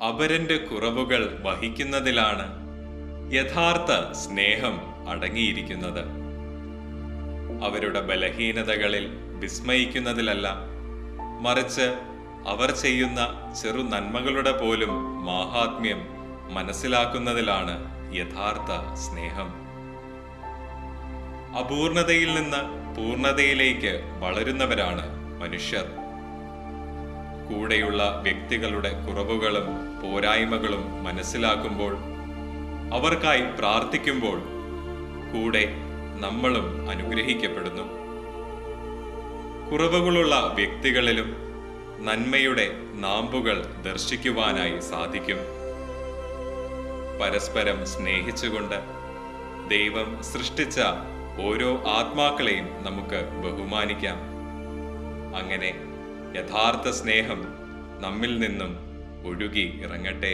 അപരന്റെ കുറവുകൾ വഹിക്കുന്നതിലാണ് യഥാർത്ഥ സ്നേഹം അടങ്ങിയിരിക്കുന്നത്. അവരുടെ ബലഹീനതകളിൽ വിസ്മയിക്കുന്നതിലല്ല, മറിച്ച് അവർ ചെയ്യുന്ന ചെറു നന്മകളുടെ പോലും മാഹാത്മ്യം മനസ്സിലാക്കുന്നതിലാണ് യഥാർത്ഥ സ്നേഹം. അപൂർണതയിൽ നിന്ന് പൂർണതയിലേക്ക് വളരുന്നവരാണ് മനുഷ്യർ. കൂടെയുള്ള വ്യക്തികളുടെ കുറവുകളും പോരായ്മകളും മനസ്സിലാക്കുമ്പോൾ, അവർക്കായി പ്രാർത്ഥിക്കുമ്പോൾ കൂടെ നമ്മളും അനുഗ്രഹിക്കപ്പെടുന്നു. കുറവുകളുള്ള വ്യക്തികളിലും നന്മയുടെ നാമ്പുകൾ ദർശിക്കുവാനായി സാധിക്കും. പരസ്പരം സ്നേഹിച്ചുകൊണ്ട് ദൈവം സൃഷ്ടിച്ച ഓരോ ആത്മാക്കളെയും നമുക്ക് ബഹുമാനിക്കാം. അങ്ങനെ യഥാർത്ഥ സ്നേഹം നമ്മിൽ നിന്നും ഒഴുകി ഇറങ്ങട്ടെ.